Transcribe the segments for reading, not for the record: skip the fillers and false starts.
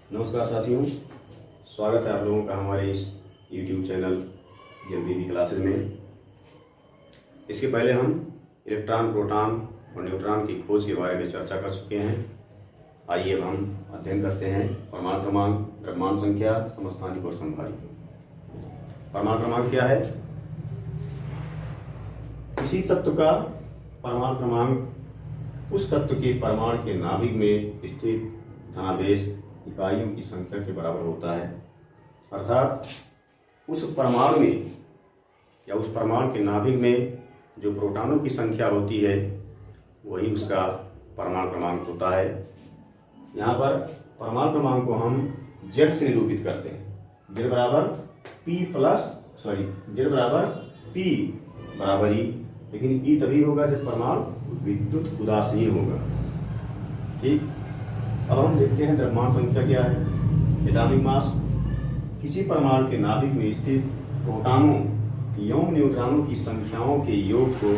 नमस्कार साथियों, स्वागत है आप लोगों का हमारे इस YouTube चैनल JBB क्लासेज में। इसके पहले हम इलेक्ट्रॉन, प्रोटॉन और न्यूट्रॉन की खोज के बारे में चर्चा कर चुके हैं। आइए अब हम अध्ययन करते हैं परमाणु क्रमांक, द्रव्यमान संख्या, समस्थानिक और समभारिक। परमाणु क्रमांक क्या है? किसी तत्व का परमाणु क्रमांक उस तत्व के परमाणु के नाभिक में स्थित धनावेश इकाइयों की संख्या के बराबर होता है। अर्थात उस परमाणु में या उस परमाणु के नाभिक में जो प्रोटॉनों की संख्या होती है वही उसका परमाणु क्रमांक होता है। यहाँ पर परमाणु क्रमांक को हम Z से निरूपित करते हैं। Z बराबर P बराबर E, लेकिन E तभी होगा जब परमाणु विद्युत उदासीन होगा। ठीक, अब हम देखते हैं द्रव्यमान संख्या क्या है। एटॉमिक मास किसी परमाणु के नाभिक में स्थित प्रोटॉनों एवं न्यूट्रॉनों की संख्याओं के योग को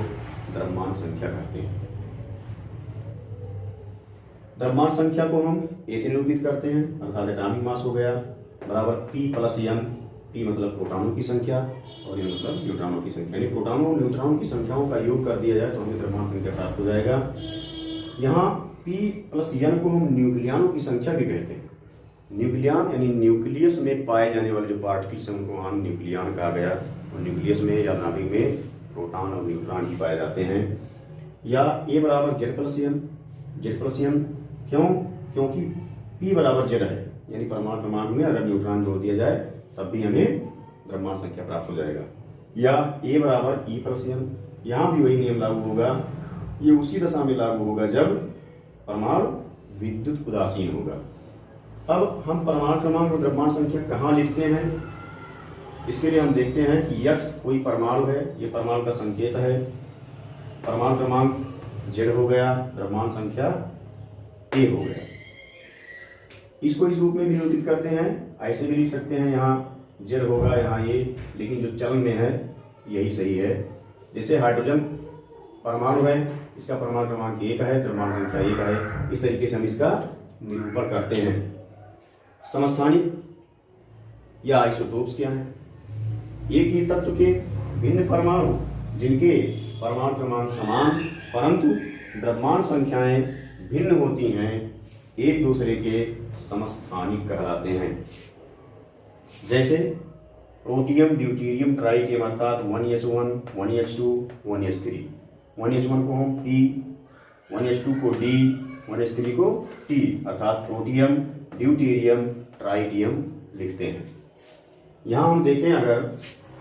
द्रव्यमान संख्या कहते हैं। द्रव्यमान संख्या को हम A से निरूपित करते हैं, अर्थात एटॉमिक मास हो गया बराबर P + N। P मतलब प्रोटॉनों की संख्या और N मतलब न्यूट्रॉनों की संख्या। यानी प्रोटॉनों और न्यूट्रॉनों की संख्याओं का योग कर दिया जाए तो हमें द्रव्यमान संख्या प्राप्त हो जाएगा। यहाँ P + N को हम न्यूक्लियनों की संख्या भी कहते हैं। न्यूक्लियन यानी न्यूक्लियस में पाए जाने वाले जो पार्टिकल्स हैं उनको हम न्यूक्लियन कहा गया। और न्यूक्लियस में या नाभिक में प्रोटॉन और न्यूट्रॉन ही पाए जाते हैं। या A बराबर Z + N क्यों? क्योंकि P बराबर Z है, यानी परमाणु क्रमांक में अगर न्यूट्रॉन जोड़ दिया जाए तब भी हमें द्रव्यमान संख्या प्राप्त हो जाएगा। या A बराबर E + N, यहाँ भी वही नियम लागू होगा। ये उसी दशा में लागू होगा जब परमाणु विद्युत उदासीन होगा। अब हम परमाणु क्रमांक और द्रव्यमान संख्या कहाँ लिखते हैं? इसके लिए हम देखते हैं कि X कोई परमाणु है, ये परमाणु का संकेत है। परमाणु क्रमांक Z हो गया, द्रव्यमान संख्या A हो गया। इसको इस रूप में भी निरूपित करते हैं, ऐसे भी लिख सकते हैं। यहाँ Z होगा, यहाँ A, लेकिन जो चलन में है यही सही है। जैसे हाइड्रोजन परमाणु है, इसका परमाणु क्रमांक 1 है, द्रव्यमान संख्या 1 है। इस तरीके से हम इसका निरूपण करते हैं। समस्थानिक या आइसोटोप्स क्या है? एक ही तत्व के भिन्न परमाणु जिनके परमाणु क्रमांक समान परंतु द्रव्यमान संख्याएं भिन्न होती हैं, एक दूसरे के समस्थानिक कहलाते हैं। जैसे प्रोटियम, ड्यूटेरियम, ट्राइटियम अर्थात 1s1, 1s2, 1s3। 1s1 को हम P, 1s2 को D, 1s3 को T अर्थात प्रोटियम, ड्यूटेरियम, ट्राइटियम लिखते हैं। यहाँ हम देखें अगर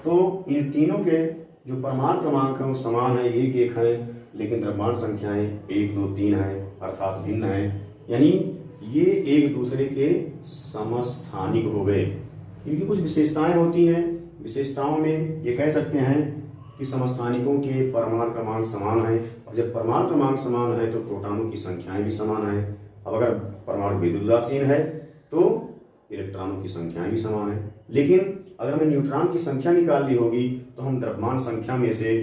तो इन तीनों के जो परमाणु क्रमांक हैं वो समान है, 1-1 है, लेकिन द्रव्यमान संख्याएं 1, 2, 3 है अर्थात भिन्न है। यानी ये एक दूसरे के समस्थानिक हो गए। इनकी कुछ विशेषताएं होती हैं। विशेषताओं में ये कह सकते हैं कि समस्थानिकों के परमाणु क्रमांक समान है, और जब परमाणु क्रमांक समान है तो प्रोटॉनों की संख्याएं भी समान है। अब अगर परमाणु विद्युत उदासीन है तो इलेक्ट्रॉनों की संख्याएं भी समान है। लेकिन अगर हमें न्यूट्रॉन की संख्या निकालनी होगी तो हम द्रव्यमान संख्या में से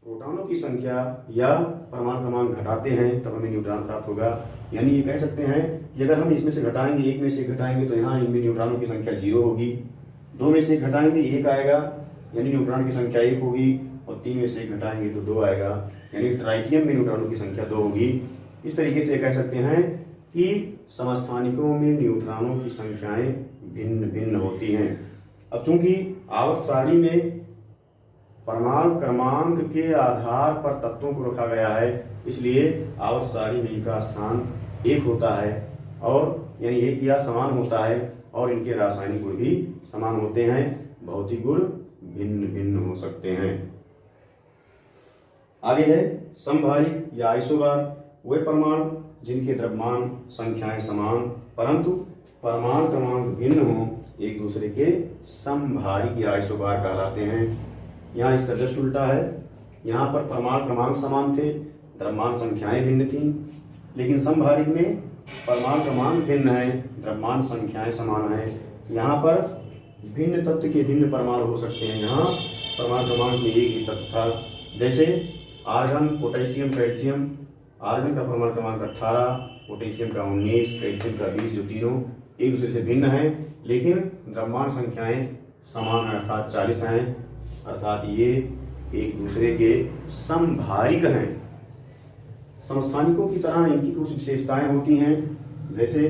प्रोटॉनों की संख्या या परमाणु क्रमांक घटाते हैं तब हमें न्यूट्रॉन प्राप्त होगा। यानी ये कह सकते हैं कि अगर हम इसमें से घटाएंगे, एक में से घटाएंगे तो यहाँ इनमें न्यूट्रॉनों की संख्या 0 होगी। 2 में से घटाएंगे 1 आएगा, यानी न्यूट्रॉन की संख्या 1 होगी। और 3 में से घटाएंगे तो 2 आएगा, यानी ट्राइटियम में न्यूट्रॉनों की संख्या 2 होगी। इस तरीके से कह सकते हैं कि समस्थानिकों में न्यूट्रॉनों की संख्याएं भिन्न भिन्न होती हैं। अब चूंकि आवर्त सारणी में परमाणु क्रमांक के आधार पर तत्वों को रखा गया है, इसलिए आवर्त सारणी में इनका स्थान 1 होता है, और यानी 1 या समान होता है, और इनके रासायनिक गुण भी समान होते हैं। भौतिक गुण भिन्न भिन्न हो सकते हैं। आगे है समभारिक या आइसोबार, वे परमाणु जिनके द्रव्यमान संख्याएं समान परंतु परमाणु क्रमांक भिन्न हो, एक दूसरे के समभारिक या आइसोबार कहलाते हैं। यहाँ इसका जस्ट उल्टा है। यहाँ पर परमाणु क्रमांक समान थे, द्रव्यमान संख्याएं भिन्न थीं, लेकिन समभारिक में परमाणु क्रमांक भिन्न है, द्रव्यमान संख्याएं समान है। यहाँ पर भिन्न तत्व के भिन्न परमाणु हो सकते हैं। यहाँ परमाणु क्रमांक में एक ही तत्व था। जैसे आर्गन, पोटेशियम, कैल्शियम। आर्गन का परमाणु क्रमांक 18, पोटेशियम का 19, कैल्शियम का 20, जो तीनों एक दूसरे से भिन्न हैं, लेकिन द्रव्यमान संख्याएं समान हैं, अर्थात 40 हैं, अर्थात ये एक दूसरे के समभारिक हैं। समस्थानिकों की तरह इनकी कुछ विशेषताएं होती हैं, जैसे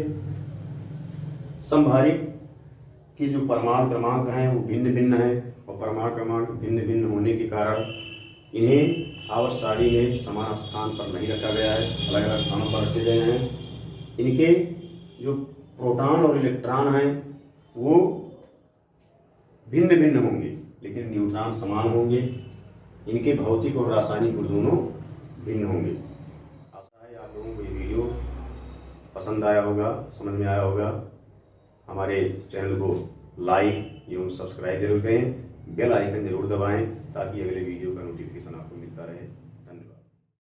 समभारिक के जो परमाणु क्रमांक हैं वो भिन्न भिन्न हैं, और परमाणु क्रमांक भिन्न भिन्न होने के कारण इन्हें आवर्त सारणी में समान स्थान पर नहीं रखा गया है, अलग अलग स्थानों पर रखे गए हैं। इनके जो प्रोटॉन और इलेक्ट्रॉन हैं वो भिन्न भिन्न होंगे, लेकिन न्यूट्रॉन समान होंगे। इनके भौतिक और रासायनिक गुण दोनों भिन्न होंगे। आशा है आप लोगों को ये वीडियो पसंद आया होगा, समझ में आया होगा। हमारे चैनल को लाइक एवं सब्सक्राइब जरूर करें, बेल आइकन जरूर दबाएं ताकि अगले वीडियो का नोटिफिकेशन आपको मिलता रहे।